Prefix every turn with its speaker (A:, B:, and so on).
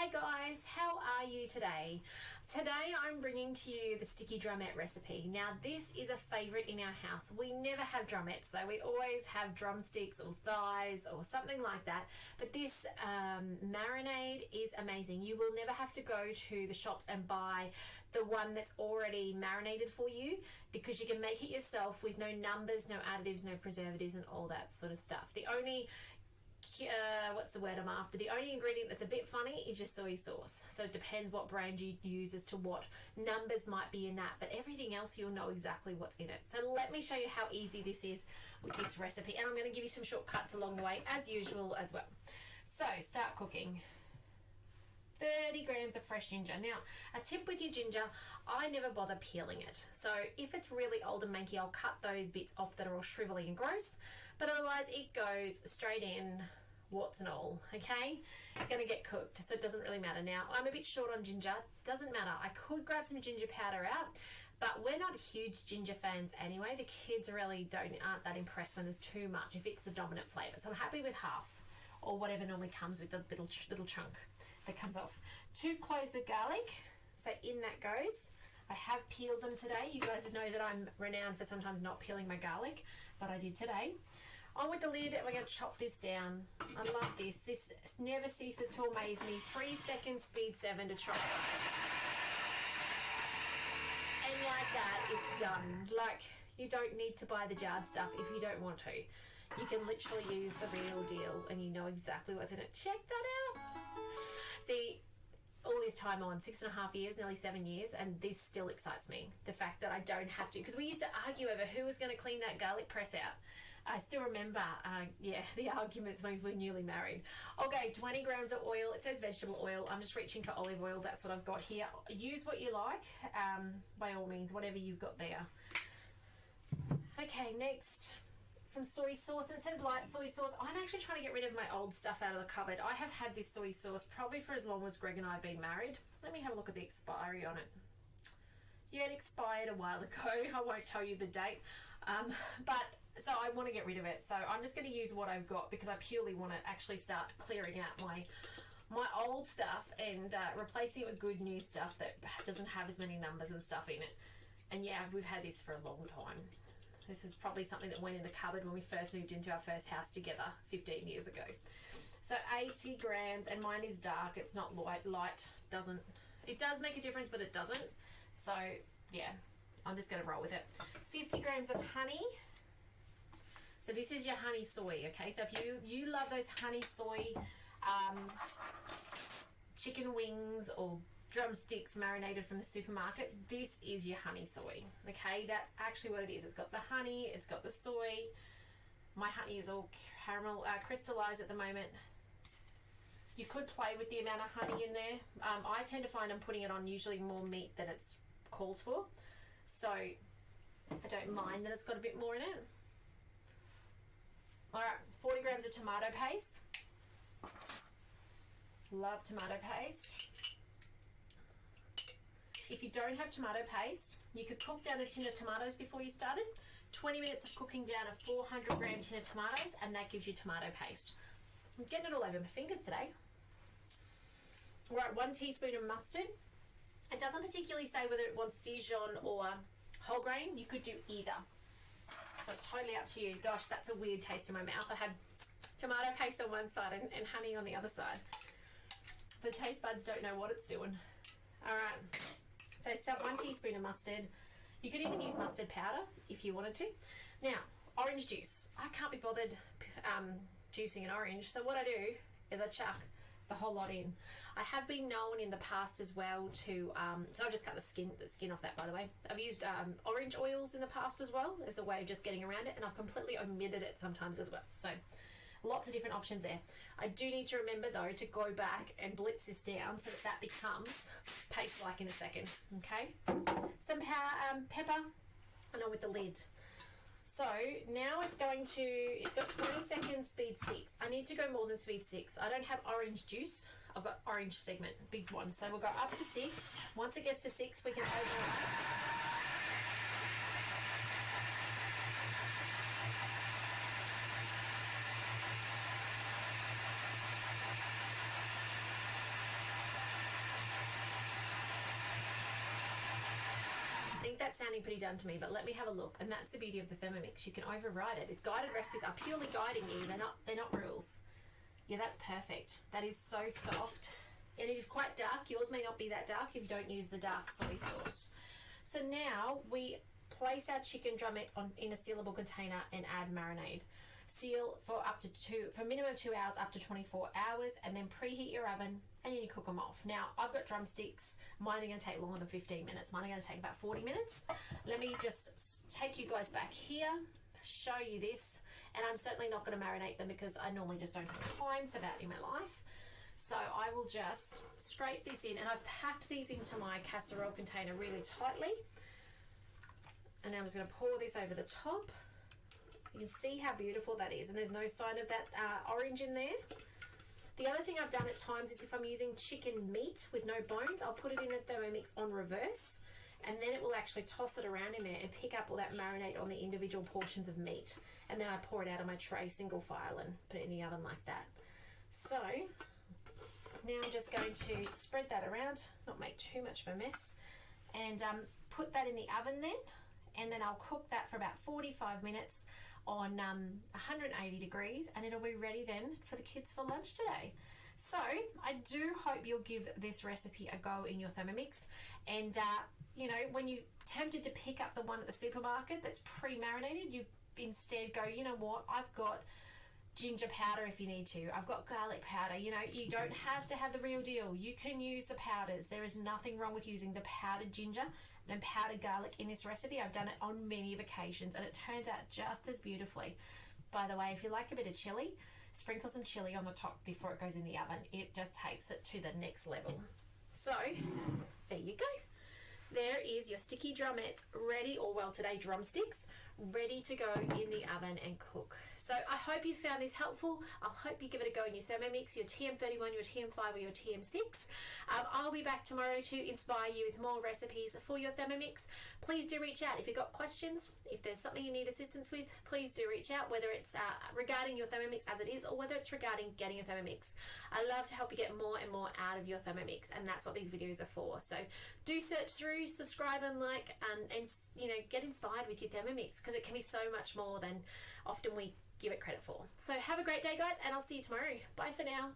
A: Hey guys, how are you today? Today I'm bringing to you the sticky drumette recipe. Now this is a favourite in our house. We never have drumettes though. We always have drumsticks or thighs or something like that. But this marinade is amazing. You will never have to go to the shops and buy the one that's already marinated for you, because you can make it yourself with no numbers, no additives, no preservatives and all that sort of stuff. The only what's the word I'm after? The only ingredient that's a bit funny is your soy sauce. So it depends what brand you use as to what numbers might be in that, but everything else you'll know exactly what's in it. So let me show you how easy this is with this recipe, and I'm going to give you some shortcuts along the way as usual as well. So start cooking. 30 grams of fresh ginger. Now, a tip with your ginger, I never bother peeling it. So if it's really old and manky, I'll cut those bits off that are all shrivelly and gross, but otherwise it goes straight in, warts and all, okay? It's going to get cooked, so it doesn't really matter. Now, I'm a bit short on ginger. Doesn't matter. I could grab some ginger powder out, but we're not huge ginger fans anyway. The kids really aren't that impressed when there's too much, if it's the dominant flavour. So I'm happy with half, or whatever normally comes with the little chunk that comes off. 2 cloves of garlic, so in that goes. I have peeled them today. You guys know that I'm renowned for sometimes not peeling my garlic, but I did today. On with the lid, and we're going to chop this down. I love this. This never ceases to amaze me. 3 seconds, speed 7 to chop. And like that, it's done. Like, you don't need to buy the jarred stuff if you don't want to. You can literally use the real deal and you know exactly what's in it. Check that out. See, all this time on, 6.5 years, nearly 7 years, and this still excites me. The fact that I don't have to, because we used to argue over who was going to clean that garlic press out. I still remember, the arguments when we were newly married. Okay, 20 grams of oil. It says vegetable oil. I'm just reaching for olive oil. That's what I've got here. Use what you like, by all means, whatever you've got there. Okay, next, some soy sauce. And it says light soy sauce. I'm actually trying to get rid of my old stuff out of the cupboard. I have had this soy sauce probably for as long as Greg and I have been married. Let me have a look at the expiry on it. Yeah, it expired a while ago. I won't tell you the date. But so I want to get rid of it. So I'm just going to use what I've got, because I purely want to actually start clearing out my old stuff and replacing it with good new stuff that doesn't have as many numbers and stuff in it. And yeah, we've had this for a long time. This is probably something that went in the cupboard when we first moved into our first house together 15 years ago. So 80 grams, and mine is dark. It's not light. It does make a difference, but it doesn't. So yeah, I'm just going to roll with it. 50 grams of honey. So this is your honey soy, okay? So if you love those honey soy chicken wings or drumsticks marinated from the supermarket, this is your honey soy, okay? That's actually what it is. It's got the honey, it's got the soy. My honey is all caramel crystallized at the moment. You could play with the amount of honey in there. I tend to find I'm putting it on usually more meat than it calls for, so I don't mind that it's got a bit more in it. All right, 40 grams of tomato paste. Love tomato paste. If you don't have tomato paste, you could cook down a tin of tomatoes before you started. 20 minutes of cooking down a 400 gram tin of tomatoes, and that gives you tomato paste. I'm getting it all over my fingers today. All right, 1 teaspoon of mustard. It doesn't particularly say whether it wants Dijon or whole grain. You could do either. So it's totally up to you. Gosh, that's a weird taste in my mouth. I had tomato paste on one side and honey on the other side. The taste buds don't know what it's doing. All right. So 1 teaspoon of mustard. You could even use mustard powder if you wanted to. Now, orange juice. I can't be bothered juicing an orange. So what I do is I chuck the whole lot in. I have been known in the past as well to, so I've just cut the skin off that, by the way. I've used orange oils in the past as well as a way of just getting around it, and I've completely omitted it sometimes as well. So lots of different options there. I do need to remember though to go back and blitz this down so that becomes paste-like in a second, okay? Some pepper, and on with the lid. So now it's got 20 seconds, speed 6. I need to go more than speed 6. I don't have orange juice. I've got orange segment, big one. So we'll go up to 6. Once it gets to 6, we can open it up. that's sounding pretty done to me, but let me have a look. And that's the beauty of the Thermomix. You can override it. If guided recipes are purely guiding you, they're not rules. Yeah, that's perfect. That is so soft. And it is quite dark. Yours may not be that dark if you don't use the dark soy sauce. So now we place our chicken drumettes in a sealable container and add marinade. Seal for minimum 2 hours up to 24 hours, and then preheat your oven and then you cook them off. Now I've got drumsticks. Mine are going to take longer than 15 minutes. Mine are going to take about 40 minutes. Let me just take you guys back here, show you this, and I'm certainly not going to marinate them because I normally just don't have time for that in my life. So I will just scrape this in, and I've packed these into my casserole container really tightly. And now I'm just going to pour this over the top. You can see how beautiful that is, and there's no sign of that orange in there. The other thing I've done at times is if I'm using chicken meat with no bones, I'll put it in the Thermomix on reverse, and then it will actually toss it around in there and pick up all that marinade on the individual portions of meat. And then I pour it out of my tray single file and put it in the oven like that. So now I'm just going to spread that around, not make too much of a mess, and put that in the oven then. And then I'll cook that for about 45 minutes on 180 degrees, and it'll be ready then for the kids for lunch today. So I do hope you'll give this recipe a go in your Thermomix, and you know, when you're tempted to pick up the one at the supermarket that's pre-marinated, you instead go, you know what, I've got ginger powder if you need to, I've got garlic powder. You know, you don't have to have the real deal. You can use the powders. There is nothing wrong with using the powdered ginger and powdered garlic in this recipe. I've done it on many of occasions and it turns out just as beautifully. By the way, if you like a bit of chili, sprinkle some chili on the top before it goes in the oven. It just takes it to the next level. So there you go. There is your sticky drumettes ready, or well today drumsticks, ready to go in the oven and cook. So I hope you found this helpful. I hope you give it a go in your Thermomix, your TM31, your TM5 or your TM6. I'll be back tomorrow to inspire you with more recipes for your Thermomix. Please do reach out if you've got questions. If there's something you need assistance with, please do reach out, whether it's regarding your Thermomix as it is or whether it's regarding getting a Thermomix. I love to help you get more and more out of your Thermomix, and that's what these videos are for. So do search through, subscribe and like, and you know, get inspired with your Thermomix, because it can be so much more than often we give it credit for. So have a great day, guys, and I'll see you tomorrow. Bye for now.